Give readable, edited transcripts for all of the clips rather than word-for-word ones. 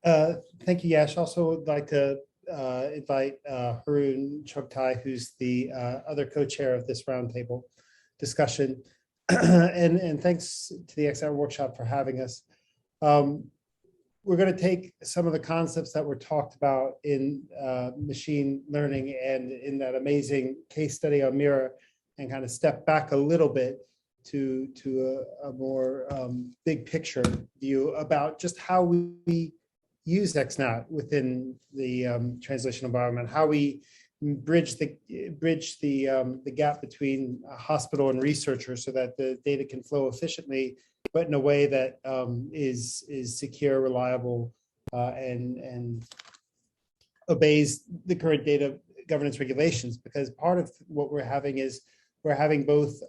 Thank you, Yash. Also would like to invite Haroon Chogtai, who's the other co-chair of this roundtable discussion. and thanks to the XNAT workshop for having us. We're going to take some of the concepts that were talked about in machine learning and in that amazing case study on Mirror and kind of step back a little bit to a more big picture view about just how we use XNAT within the translational environment, how we bridge the gap between a hospital and researchers so that the data can flow efficiently, but in a way that is secure, reliable, and obeys the current data governance regulations. Because part of what we're having is we're having both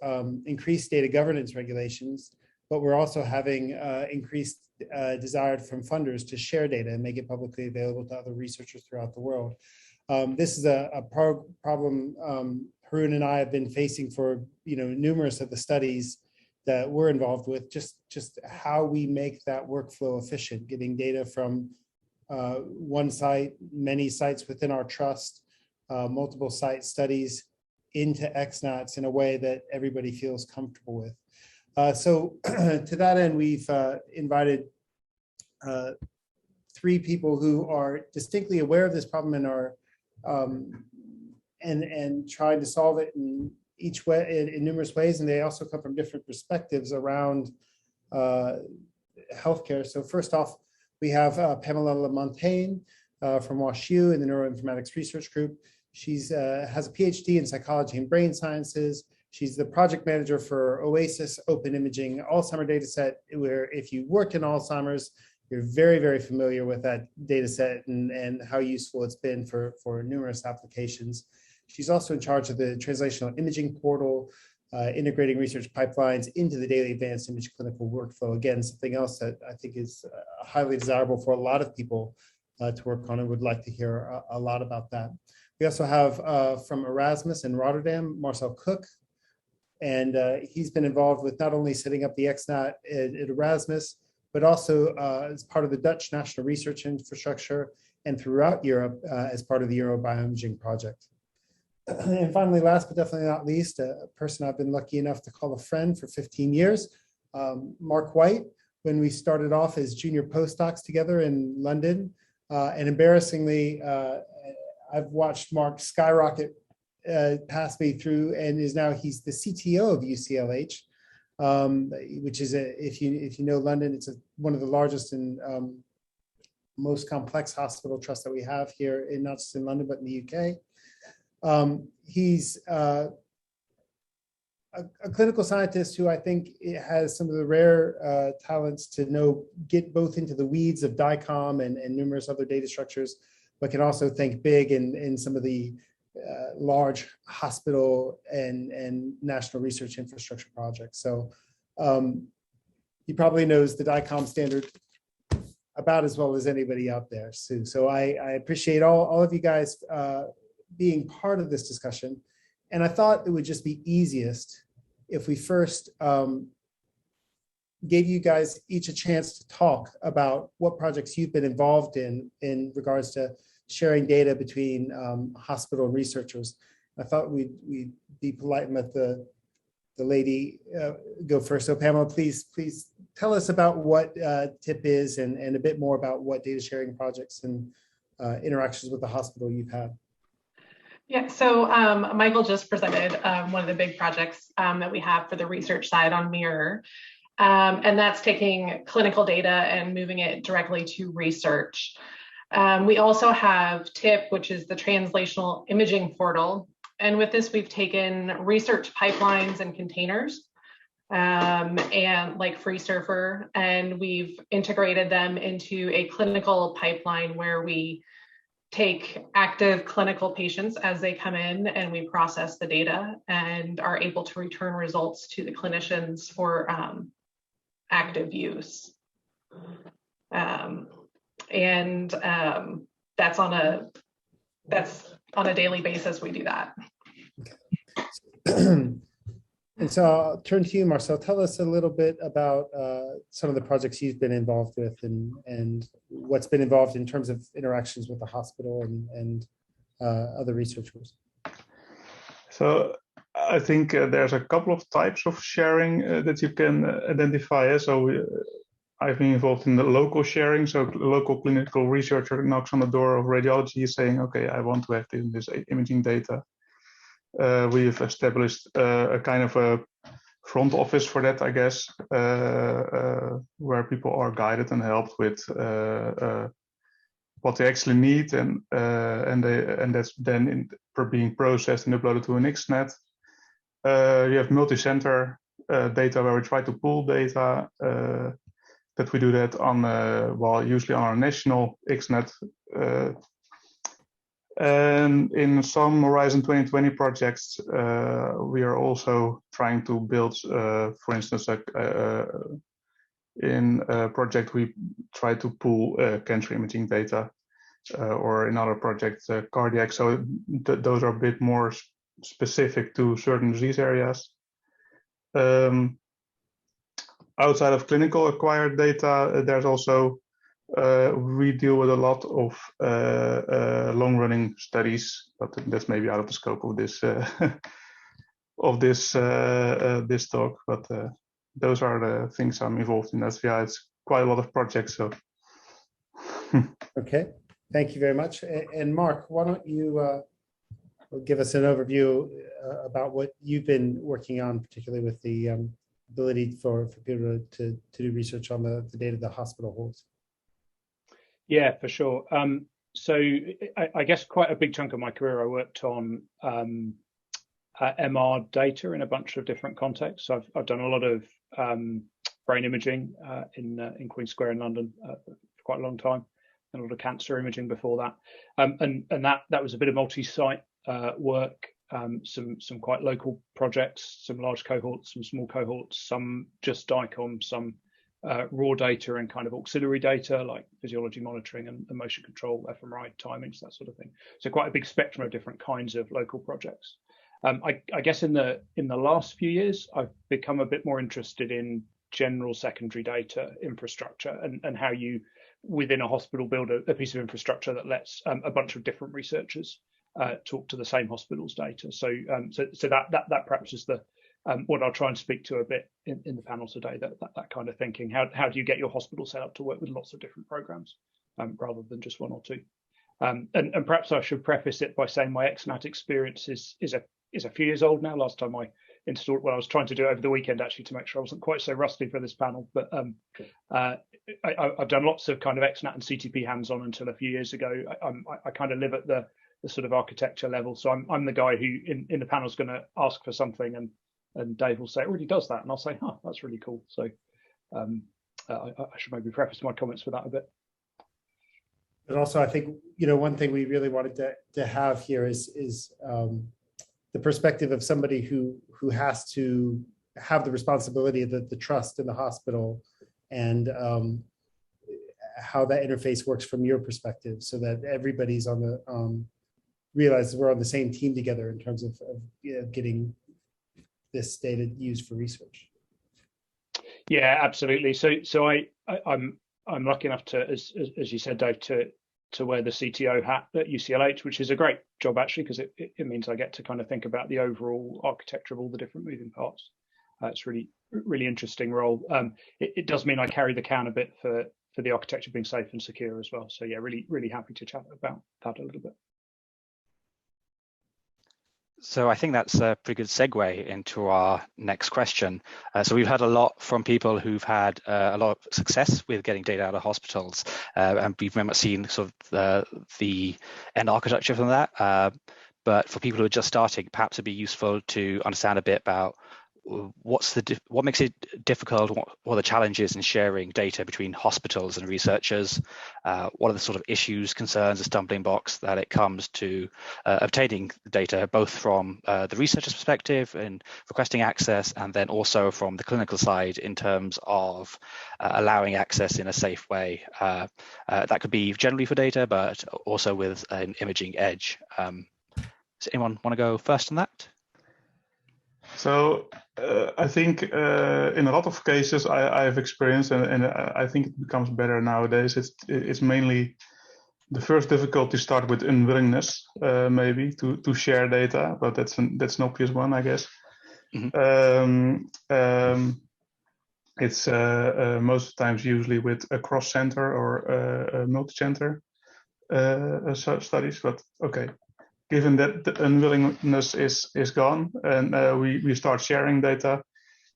increased data governance regulations, but we're also having increased desire from funders to share data and make it publicly available to other researchers throughout the world. This is a problem Haroon and I have been facing for numerous of the studies that we're involved with, just how we make that workflow efficient, getting data from one site, many sites within our trust, multiple site studies into XNATs in a way that everybody feels comfortable with. So to that end, we've invited 3 people who are distinctly aware of this problem and are and trying to solve it in each way in numerous ways, and they also come from different perspectives around healthcare. So first off, we have Pamela LaMontagne from WashU in the Neuroinformatics Research Group. She's has a PhD in psychology and brain sciences. She's the project manager for OASIS Open Imaging Alzheimer dataset, where if you work in Alzheimer's, you're very, very familiar with that dataset and how useful it's been for numerous applications. She's also in charge of the Translational Imaging Portal, integrating research pipelines into the daily advanced image clinical workflow. Again, something else that I think is highly desirable for a lot of people to work on, and would like to hear a lot about that. We also have from Erasmus in Rotterdam, Marcel Koek, and he's been involved with not only setting up the XNAT at Erasmus, but also as part of the Dutch National Research Infrastructure and throughout Europe as part of the Euro Bioimaging project. And finally, last but definitely not least, a person I've been lucky enough to call a friend for 15 years, Mark White, when we started off as junior postdocs together in London. And embarrassingly, I've watched Mark skyrocket past me through, and he's the CTO of UCLH, which is if you know London, it's one of the largest and most complex hospital trusts that we have here, not just in London but in the UK. He's a clinical scientist who I think has some of the rare talents to get both into the weeds of DICOM and numerous other data structures, but can also think big in some of the large hospital and national research infrastructure projects. So he probably knows the DICOM standard about as well as anybody out there, Sue. So I appreciate all of you guys being part of this discussion. And I thought it would just be easiest if we first gave you guys each a chance to talk about what projects you've been involved in regards to sharing data between hospital researchers. I thought we'd be polite and let the lady go first. So Pamela, please tell us about what TIP is and a bit more about what data sharing projects and interactions with the hospital you've had. Yeah, so Michael just presented one of the big projects that we have for the research side on Mirror, and that's taking clinical data and moving it directly to research. We also have TIP, which is the Translational Imaging Portal, and with this we've taken research pipelines and containers and like FreeSurfer, and we've integrated them into a clinical pipeline where we take active clinical patients as they come in and we process the data and are able to return results to the clinicians for active use. That's on a daily basis we do that. And so I'll turn to you, Marcel. Tell us a little bit about some of the projects you've been involved with and what's been involved in terms of interactions with the hospital and other researchers. So I think there's a couple of types of sharing that you can identify. I've been involved in the local sharing. So a local clinical researcher knocks on the door of radiology saying, okay, I want to have this imaging data. We've established a kind of a front office for that, I guess, where people are guided and helped with what they actually need, and that's then being processed and uploaded to an XNAT. You have multi-center data where we try to pool data. That we do that on usually on our national XNAT. And in some Horizon 2020 projects, we are also trying to build, for instance, in a project we try to pool cancer imaging data, or in other projects, cardiac. So those are a bit more specific to certain disease areas. Outside of clinical acquired data, there's also we deal with a lot of long-running studies, but that's maybe out of the scope of this this talk. But those are the things I'm involved in. That's it's quite a lot of projects. So okay, thank you very much. And Mark, why don't you give us an overview about what you've been working on, particularly with the ability for people to do research on the data the hospital holds. Yeah, for sure. So I guess quite a big chunk of my career I worked on MR data in a bunch of different contexts. So I've done a lot of brain imaging in Queen Square in London for quite a long time, and a lot of cancer imaging before that. And that was a bit of multi-site work, some quite local projects, some large cohorts, some small cohorts, some just DICOM, some raw data and kind of auxiliary data like physiology monitoring and motion control, fMRI timings, that sort of thing. So quite a big spectrum of different kinds of local projects. I guess in the last few years, I've become a bit more interested in general secondary data infrastructure and how you, within a hospital, build a piece of infrastructure that lets a bunch of different researchers talk to the same hospital's data. So that perhaps is the what I'll try and speak to a bit in the panel today, that kind of thinking. How do you get your hospital set up to work with lots of different programs rather than just one or two? And perhaps I should preface it by saying my XNAT experience is a few years old now. Last time I installed, well, I was trying to do it over the weekend actually to make sure I wasn't quite so rusty for this panel. But I've done lots of kind of XNAT and CTP hands-on until a few years ago. I kind of live at the sort of architecture level. So I'm the guy who in the panel is going to ask for something and Dave will say, it already does that. And I'll say, oh, that's really cool. So I should maybe preface my comments with that a bit. But also, I think, one thing we really wanted to have here is the perspective of somebody who has to have the responsibility of the trust in the hospital and how that interface works from your perspective, so that everybody's on the realizes we're on the same team together in terms of getting this data used for research. Yeah, absolutely. So I'm lucky enough to, as you said, Dave, to wear the CTO hat at UCLH, which is a great job actually, because it means I get to kind of think about the overall architecture of all the different moving parts. It's really interesting role. It does mean I carry the can a bit for the architecture being safe and secure as well. So yeah, really happy to chat about that a little bit. So I think that's a pretty good segue into our next question. So we've had a lot from people who've had a lot of success with getting data out of hospitals, and we've very much seen sort of the end architecture from that. But for people who are just starting, perhaps it'd be useful to understand a bit about what makes it difficult, what are the challenges in sharing data between hospitals and researchers, what are the sort of issues, concerns, and stumbling blocks that it comes to obtaining data, both from the researcher's perspective and requesting access, and then also from the clinical side in terms of allowing access in a safe way. That could be generally for data, but also with an imaging edge. Does anyone want to go first on that? So I think in a lot of cases I have experienced, and I think it becomes better nowadays. It's mainly the first difficulty start with unwillingness, maybe to share data, but that's an obvious one, I guess. Mm-hmm. It's most times usually with a cross-center or multi-center studies, but okay. Given that the unwillingness is gone and we start sharing data,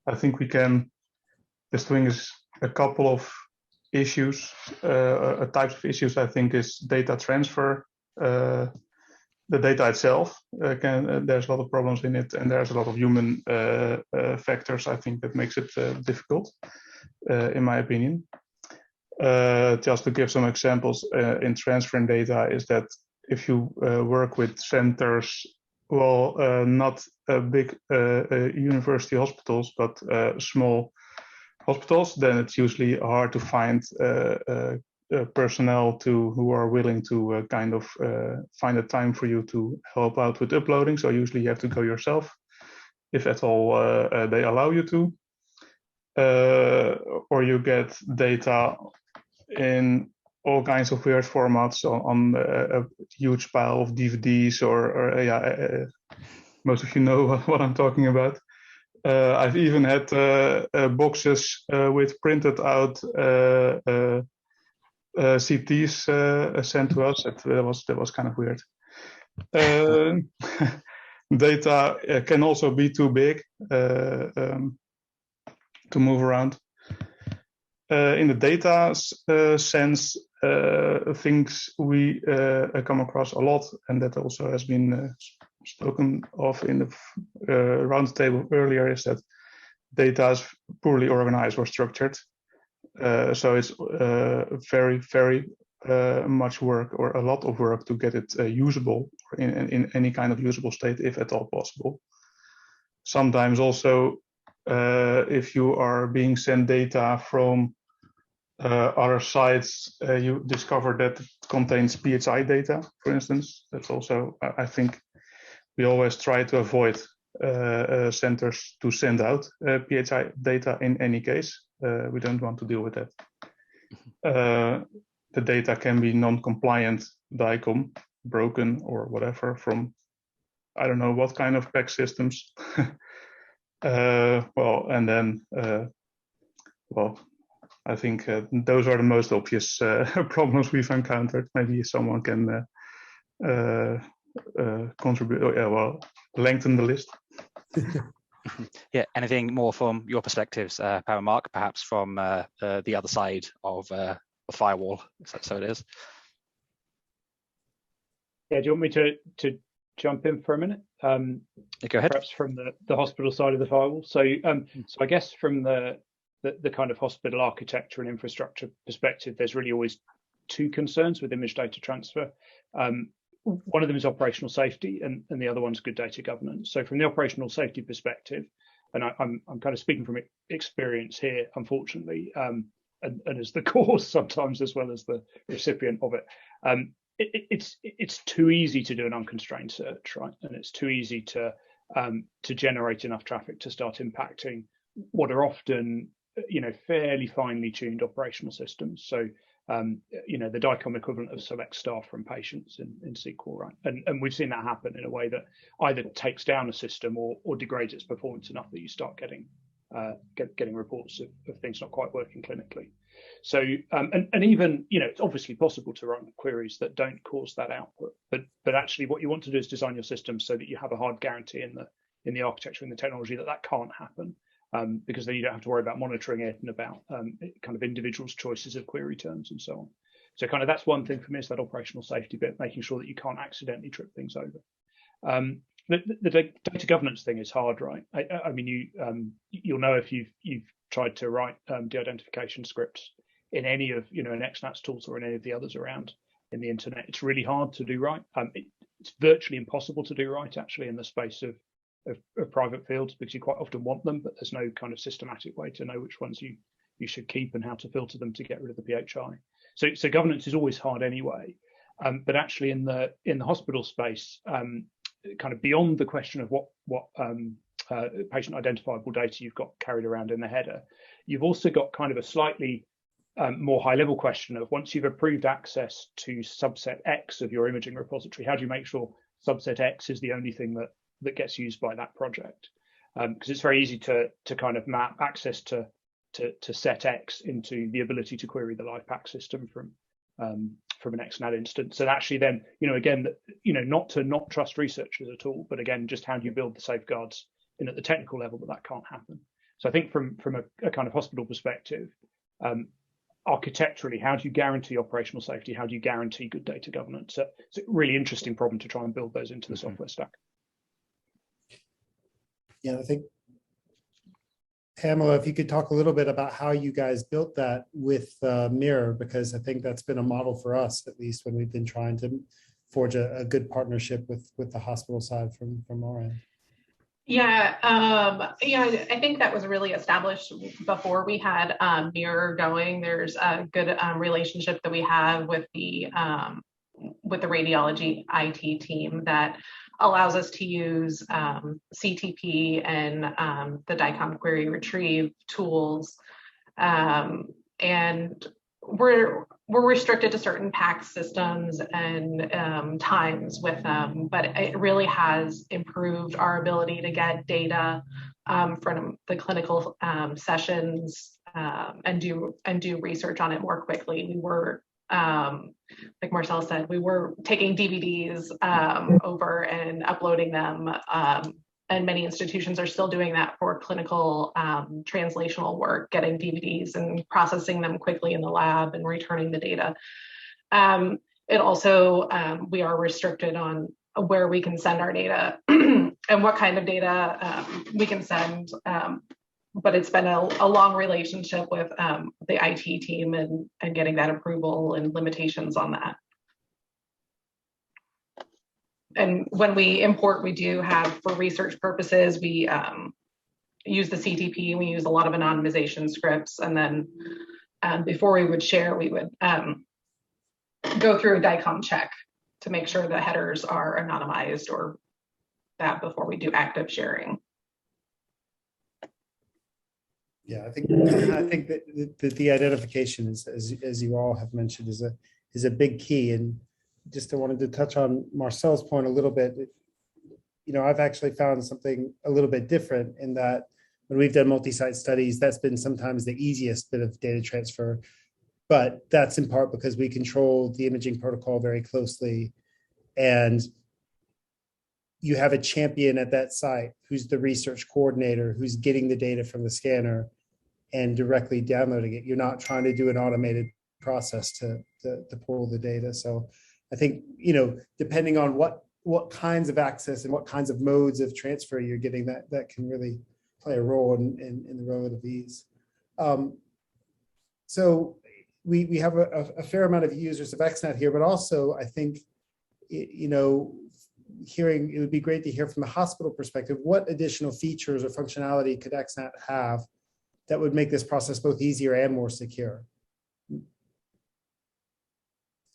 I think we can distinguish a couple of issues, types of issues. I think is data transfer. The data itself, there's a lot of problems in it, and there's a lot of human factors, I think, that makes it difficult, in my opinion. Just to give some examples in transferring data is that if you work with centers, well, not big university hospitals, but small hospitals, then it's usually hard to find personnel who are willing to kind of find a time for you to help out with uploading. So usually you have to go yourself, if at all they allow you to. Or you get data in all kinds of weird formats on a huge pile of DVDs or most of you know what I'm talking about. I've even had boxes with printed out CTs sent to us. That was kind of weird. Data can also be too big to move around. In the data sense, things we come across a lot, and that also has been spoken of in the roundtable earlier, is that data is poorly organized or structured. So it's very, very much work, or a lot of work, to get it usable in any kind of usable state, if at all possible. Sometimes also, if you are being sent data from other sites, you discover that it contains PHI data, for instance. That's also, I think, we always try to avoid centers to send out PHI data in any case. We don't want to deal with that. The data can be non-compliant DICOM, broken or whatever, from I don't know what kind of PAC systems. Well, and then, well, I think those are the most obvious problems we've encountered. Maybe someone can contribute, well, lengthen the list. Yeah, anything more from your perspectives, Pam and Mark, perhaps from the other side of the firewall, so it is? Yeah, do you want me to jump in for a minute? Go ahead. Perhaps from the hospital side of the firewall. So, so I guess from the kind of hospital architecture and infrastructure perspective, there's really always two concerns with image data transfer. One of them is operational safety, and the other one's good data governance. So from the operational safety perspective, and I'm kind of speaking from experience here, unfortunately, and as the cause sometimes as well as the recipient of it, it's too easy to do an unconstrained search, right? And it's too easy to generate enough traffic to start impacting what are often, fairly finely tuned operational systems. So, the DICOM equivalent of select staff from patients in SQL, right? And we've seen that happen in a way that either takes down a system or degrades its performance enough that you start getting reports of things not quite working clinically. So, and even, it's obviously possible to run queries that don't cause that output, but actually what you want to do is design your system so that you have a hard guarantee in the architecture and the technology that can't happen. Because then you don't have to worry about monitoring it and about kind of individuals' choices of query terms and so on. So kind of that's one thing for me, is that operational safety bit, making sure that you can't accidentally trip things over. The data governance thing is hard, right? I mean, you'll know if you've tried to write de-identification scripts in any of an XNAT tools or in any of the others around in the internet. It's really hard to do right. It's virtually impossible to do right, actually, in the space of private fields, because you quite often want them, but there's no kind of systematic way to know which ones you should keep and how to filter them to get rid of the PHI. So governance is always hard anyway. But actually in the hospital space, kind of beyond the question of what patient identifiable data you've got carried around in the header. You've also got kind of a slightly more high level question of, once you've approved access to subset X of your imaging repository, how do you make sure subset X is the only thing that gets used by that project? Because it's very easy to kind of map access to set X into the ability to query the LifePack system from an XNAT instance. And actually then, again, not to not trust researchers at all, but again, just how do you build the safeguards in at the technical level that can't happen? So I think from a kind of hospital perspective, architecturally, how do you guarantee operational safety? How do you guarantee good data governance? So it's a really interesting problem to try and build those into the software stack. Yeah, I think, Pamela, if you could talk a little bit about how you guys built that with Mirror, because I think that's been a model for us, at least when we've been trying to forge a good partnership with the hospital side from our end. Yeah, I think that was really established before we had Mirror going. There's a good relationship that we have with the radiology IT team that allows us to use CTP and the DICOM query retrieve tools, and we're restricted to certain PACS systems and times with them, but it really has improved our ability to get data from the clinical sessions and do research on it more quickly. We were, like Marcel said, we were taking DVDs over and uploading them, and many institutions are still doing that for clinical translational work, getting DVDs and processing them quickly in the lab and returning the data. It also, we are restricted on where we can send our data and what kind of data we can send. But it's been a long relationship with the IT team and getting that approval and limitations on that. And when we import, we do have, for research purposes, we use the CTP, we use a lot of anonymization scripts, and then before we would share, we would go through a DICOM check to make sure the headers are anonymized or that before we do active sharing. Yeah, I think that the identification is, as you all have mentioned, is a big key. And just I wanted to touch on Marcel's point a little bit. I've actually found something a little bit different in that when we've done multi-site studies, that's been sometimes the easiest bit of data transfer. But that's in part because we control the imaging protocol very closely. And you have a champion at that site who's the research coordinator, who's getting the data from the scanner and directly downloading it. You're not trying to do an automated process to pull the data. So I think, depending on what kinds of access and what kinds of modes of transfer you're getting, that can really play a role in the relative ease. So we have a fair amount of users of XNAT here, but also I think, it would be great to hear from the hospital perspective, what additional features or functionality could XNAT have that would make this process both easier and more secure?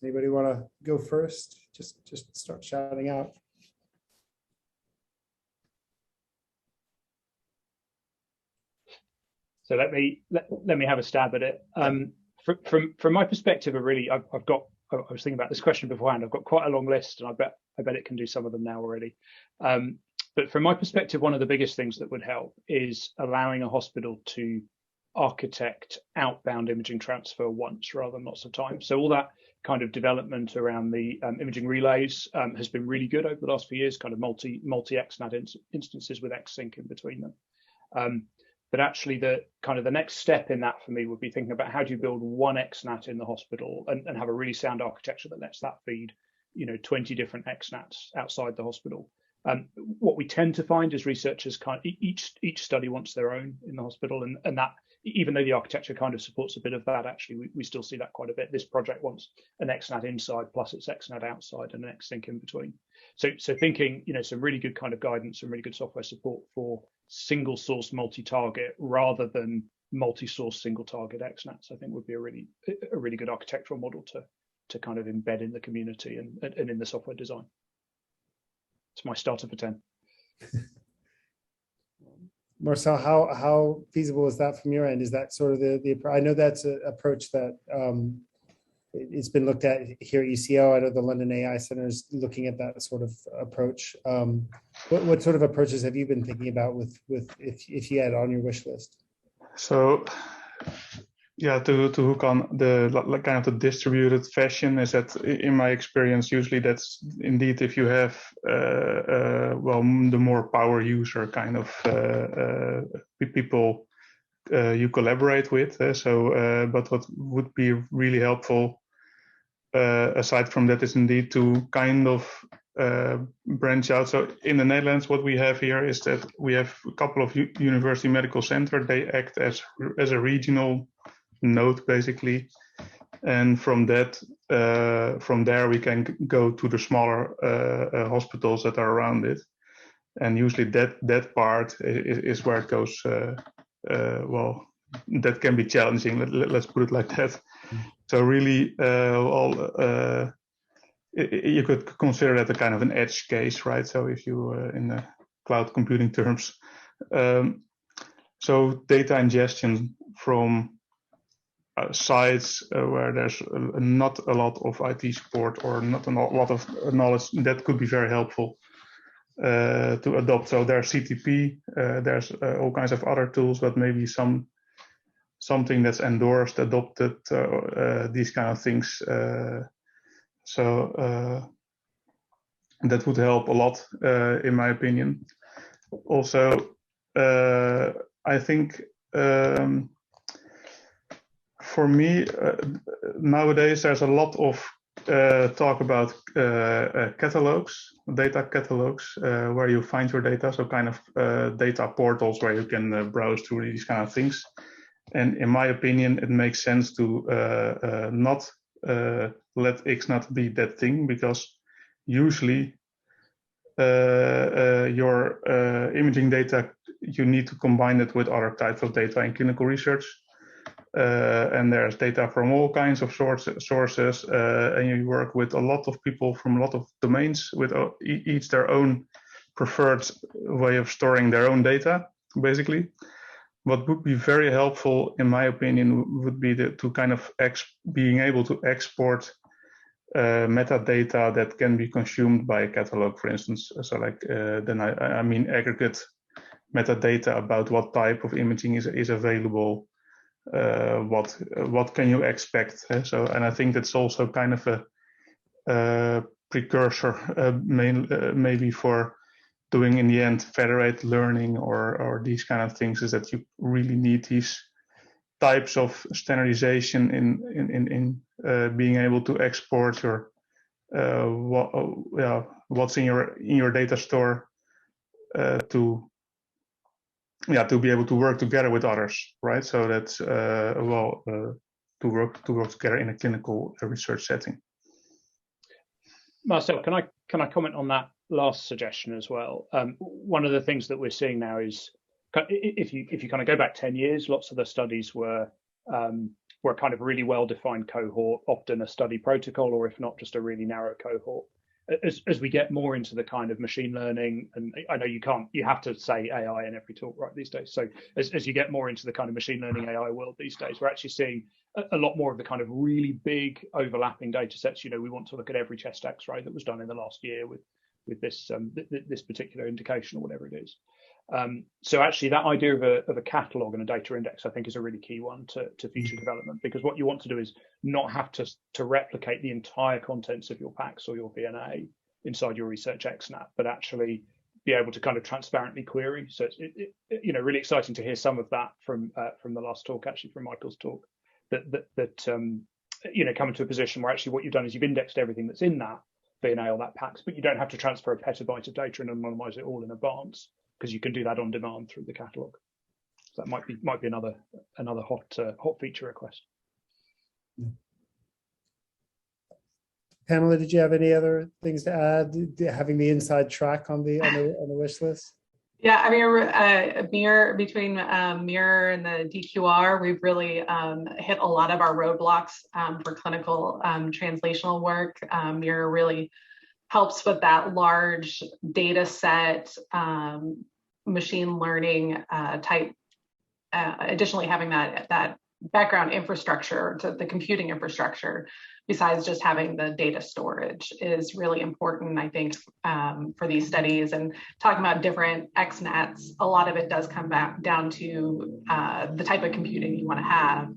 Anybody want to go first? Just start shouting out. So let me have a stab at it. From my perspective, I was thinking about this question beforehand. I've got quite a long list, and I bet it can do some of them now already. But from my perspective, one of the biggest things that would help is allowing a hospital to architect outbound imaging transfer once rather than lots of times. So all that kind of development around the imaging relays has been really good over the last few years, kind of multi XNAT instances with XSync in between them. But actually the next step in that for me would be thinking about how do you build one XNAT in the hospital and have a really sound architecture that lets that feed 20 different XNATs outside the hospital. What we tend to find is researchers each study wants their own in the hospital, and that, even though the architecture kind of supports a bit of that, actually we still see that quite a bit. This project wants an XNAT inside plus its XNAT outside and an XSync in between. So thinking, some really good kind of guidance and really good software support for single source multi-target rather than multi-source single target XNATs, I think would be a really good architectural model to kind of embed in the community and in the software design. It's my starter for 10. Marcel, how feasible is that from your end? Is that sort of the I know that's an approach that it's been looked at here at UCL. I know the London AI Center is looking at that sort of approach. What sort of approaches have you been thinking about with if you had on your wish list? So, yeah, to hook on the kind of the distributed fashion is that, in my experience, usually that's indeed if you have well, the more power user kind of people you collaborate with. But what would be really helpful aside from that is indeed to kind of branch out. So in the Netherlands, what we have here is that we have a couple of university medical centers. They act as a regional node basically, and from that, from there we can go to the smaller hospitals that are around it, and usually that part is where it goes. Well, that can be challenging. Let's put it like that. So really, you could consider that a kind of an edge case, right? So if you, in the cloud computing terms, so data ingestion from sites where there's not a lot of IT support or not a lot of knowledge, that could be very helpful to adopt. So there's CTP, there's all kinds of other tools, but maybe something that's endorsed, adopted, these kind of things. So that would help a lot, in my opinion. Also, I think for me, nowadays there's a lot of talk about catalogs, data catalogs, where you find your data, so kind of data portals where you can browse through these kind of things. And in my opinion, it makes sense to not let XNAT be that thing, because usually your imaging data, you need to combine it with other types of data in clinical research. And there's data from all kinds of sources, and you work with a lot of people from a lot of domains with each their own preferred way of storing their own data, basically. What would be very helpful, in my opinion, would be to kind of being able to export metadata that can be consumed by a catalog, for instance. So like, then I mean aggregate metadata about what type of imaging is available, what can you expect. So, and I think that's also kind of a precursor, maybe for doing in the end federated learning or these kind of things, is that you really need these types of standardization in being able to export your what's in your data store to be able to work together with others, right? So that's to work together in a clinical research setting. Marcel, can I comment on that last suggestion as well? One of the things that we're seeing now is, if you kind of go back 10 years, lots of the studies were kind of really well-defined cohort, often a study protocol, or if not, just a really narrow cohort. As we get more into the kind of machine learning, and I know you have to say AI in every talk right these days. So as you get more into the kind of machine learning AI world these days, we're actually seeing a lot more of the kind of really big overlapping data sets. You know, we want to look at every chest X-ray that was done in the last year with this this particular indication or whatever it is. So actually that idea of a catalog and a data index, I think, is a really key one to future development, because what you want to do is not have to replicate the entire contents of your PACS or your VNA inside your research XNAT, but actually be able to kind of transparently query. So it's really exciting to hear some of that from the last talk, actually from Michael's talk, that coming to a position where actually what you've done is you've indexed everything that's in that VNA or that PACS, but you don't have to transfer a petabyte of data and anonymize it all in advance, because you can do that on demand through the catalog. So that might be another hot feature request. Pamela, did you have any other things to add? Having the inside track on the wish list? Yeah, I mean, between Mirror and the DQR, we've really hit a lot of our roadblocks for clinical translational work. Mirror really helps with that large data set machine learning type, additionally having that background infrastructure, to the computing infrastructure, besides just having the data storage, is really important, I think, for these studies. And talking about different XNATs, a lot of it does come back down to the type of computing you want to have,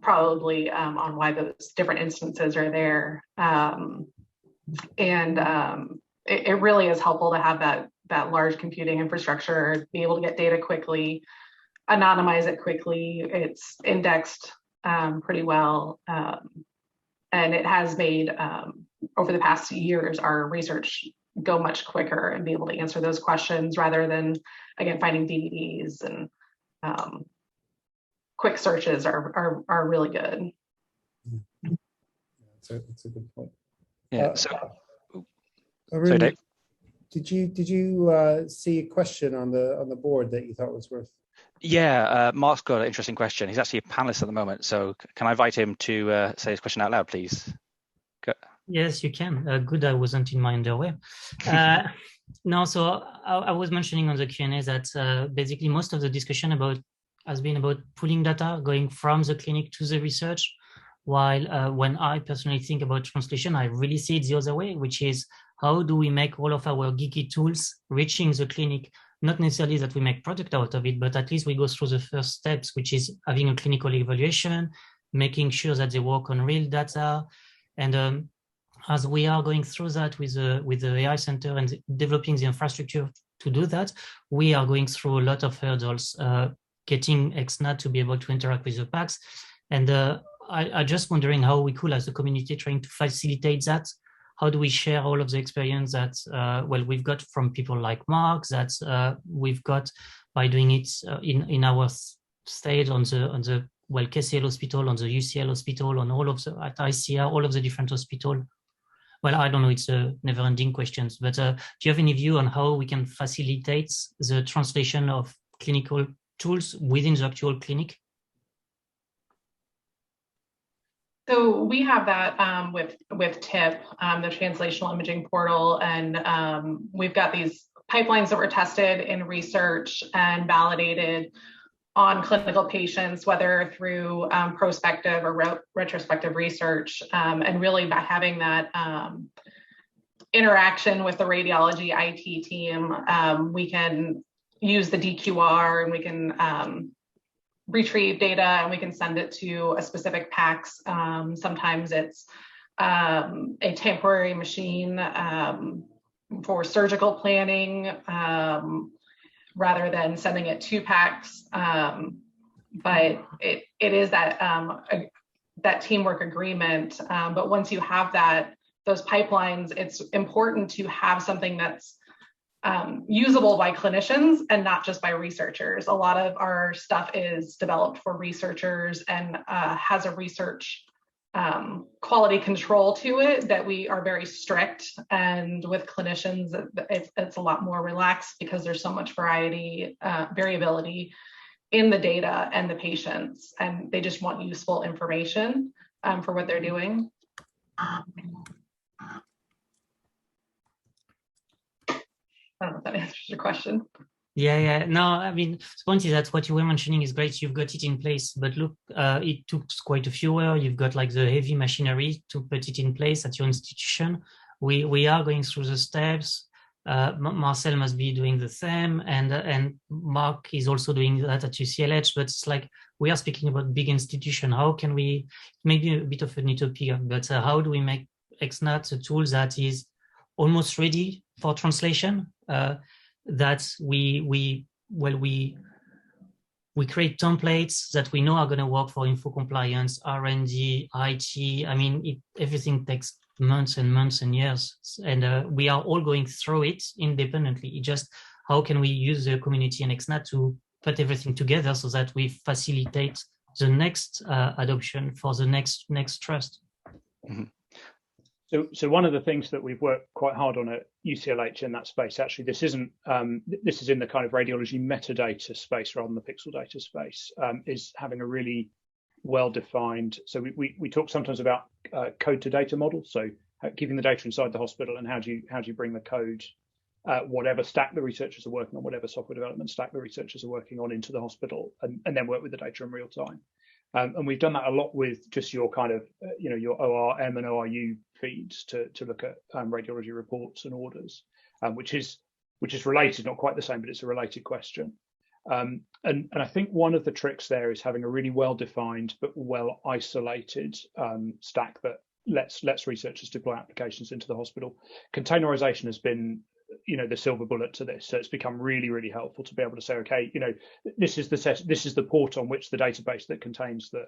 probably on why those different instances are there. It really is helpful to have that large computing infrastructure, be able to get data quickly, anonymize it quickly. It's indexed pretty well. And it has made, over the past years, our research go much quicker and be able to answer those questions rather than, again, finding DVDs, and quick searches are really good. That's a good point. Yeah. Arun, Sorry, Dave. did you see a question on the board that you thought was worth? Yeah, Mark's got an interesting question. He's actually a panelist at the moment, so can I invite him to say his question out loud, please? Go. Yes, you can. Good, I wasn't in my underwear. No, so I was mentioning on the Q&A that basically most of the discussion has been about pulling data, going from the clinic to the research, while when I personally think about translation, I really see it the other way, which is how do we make all of our geeky tools reaching the clinic? Not necessarily that we make product out of it, but at least we go through the first steps, which is having a clinical evaluation, making sure that they work on real data. And as we are going through that with the AI Center and developing the infrastructure to do that, we are going through a lot of hurdles, getting XNAT to be able to interact with the PACS. And I just wondering how we could, as a community, trying to facilitate that. How do we share all of the experience that we've got from people like Mark, that we've got by doing it in our state on the KCL hospital, on the UCL hospital, on all of the at ICR, all of the different hospitals. Well, I don't know, it's a never-ending question, but do you have any view on how we can facilitate the translation of clinical tools within the actual clinic? So we have that with TIP, the Translational Imaging Portal, and we've got these pipelines that were tested in research and validated on clinical patients, whether through prospective or retrospective research, and really by having that interaction with the radiology IT team, we can use the DQR and we can retrieve data and we can send it to a specific PACS. Sometimes it's a temporary machine for surgical planning, rather than sending it to PACS. But it is that teamwork agreement. But once you have those pipelines, it's important to have something that's usable by clinicians and not just by researchers. A lot of our stuff is developed for researchers and has a research quality control to it that we are very strict. And with clinicians, it's a lot more relaxed because there's so much variability in the data and the patients, and they just want useful information for what they're doing. I don't know if that answers your question. Yeah. No, I mean, the point is that what you were mentioning is great. You've got it in place, but look, it took quite a few years. You've got like the heavy machinery to put it in place at your institution. We are going through the steps. Marcel must be doing the same, and Mark is also doing that at UCLH. But it's like we are speaking about big institution. How can we? Maybe a bit of an utopia, but how do we make XNAT a tool that is almost ready for translation? That we create templates that we know are going to work for info compliance, R&D, IT. I mean, everything takes months and months and years, and we are all going through it independently. It just how can we use the community and XNAT to put everything together so that we facilitate the next adoption for the next trust. Mm-hmm. So one of the things that we've worked quite hard on at UCLH in that space, actually, this is in the kind of radiology metadata space rather than the pixel data space, is having a really well-defined. So we talk sometimes about code to data model. So keeping the data inside the hospital and how do you bring the code whatever stack the researchers are working on, whatever software development stack the researchers are working on into the hospital, and then work with the data in real time. And we've done that a lot with just your kind of, your ORM and ORU feeds to look at radiology reports and orders, which is related, not quite the same, but it's a related question. And I think one of the tricks there is having a really well-defined but well-isolated stack that lets researchers deploy applications into the hospital. Containerization has been, the silver bullet to this. So it's become really, really helpful to be able to say, okay, this is the port on which the database that contains the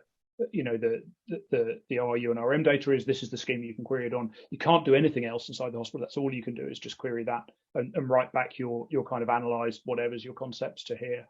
ORU and RM data is. This is the schema you can query it on. You can't do anything else inside the hospital. That's all you can do is just query that and write back your kind of analyze whatever's your concepts to here.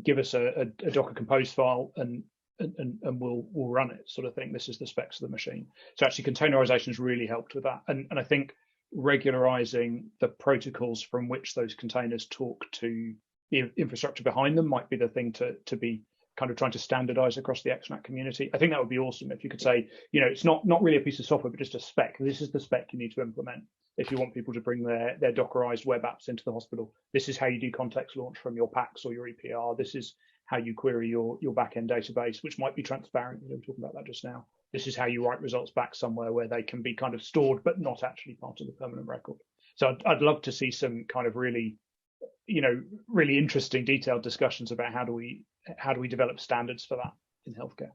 Give us a Docker Compose file and we'll run it, sort of thing. This is the specs of the machine. So actually containerization has really helped with that. And I think regularizing the protocols from which those containers talk to the infrastructure behind them might be the thing to be kind of trying to standardize across the XNAT community. I think that would be awesome if you could say, it's not really a piece of software, but just a spec. This is the spec you need to implement if you want people to bring their Dockerized web apps into the hospital. This is how you do context launch from your PACS or your EPR. This is how you query your backend database, which might be transparent. We were talking about that just now. This is how you write results back somewhere where they can be kind of stored, but not actually part of the permanent record. So I'd love to see some kind of really, really interesting, detailed discussions about how do we develop standards for that in healthcare.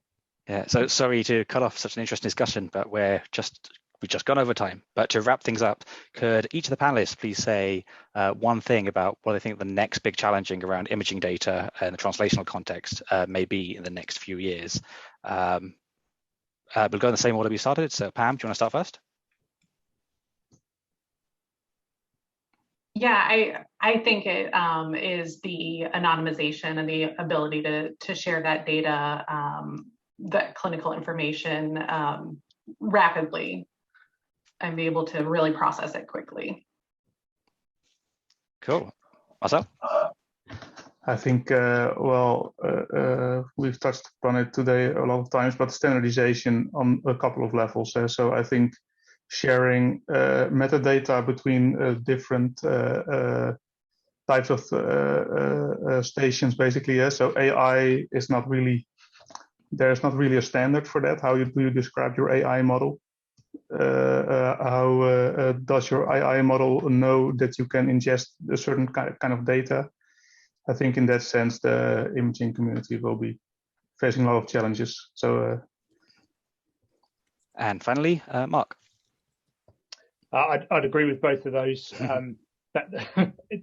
Yeah. So sorry to cut off such an interesting discussion, but we've just gone over time. But to wrap things up, could each of the panelists please say one thing about what they think the next big challenging around imaging data in the translational context may be in the next few years? We'll go in the same order we started. So Pam, do you want to start first? Yeah, I think it is the anonymization and the ability to share that data, that clinical information rapidly and be able to really process it quickly. Cool. Marcel? I think, we've touched upon it today a lot of times, but standardization on a couple of levels. So I think sharing metadata between different types of stations, basically. So AI is not really, there's not really a standard for that. How do you describe your AI model? How does your AI model know that you can ingest a certain kind of data? I think in that sense, the imaging community will be facing a lot of challenges. So, and finally, Mark. I'd agree with both of those. That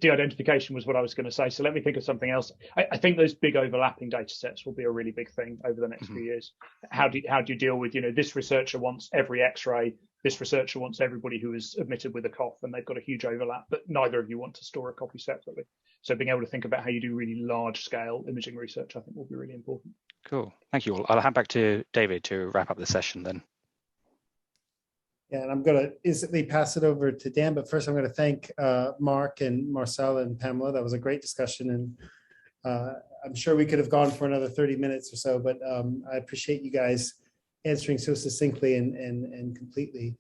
de-identification was what I was going to say. So let me think of something else. I think those big overlapping data sets will be a really big thing over the next few years. How do you deal with, this researcher wants every X-ray, this researcher wants everybody who is admitted with a cough, and they've got a huge overlap, but neither of you want to store a copy separately. So being able to think about how you do really large scale imaging research, I think will be really important. Cool. Thank you all. I'll hand back to David to wrap up the session then. Yeah, and I'm going to instantly pass it over to Dan, but first I'm going to thank Mark and Marcel and Pamela. That was a great discussion, and I'm sure we could have gone for another 30 minutes or so, but I appreciate you guys answering so succinctly and completely.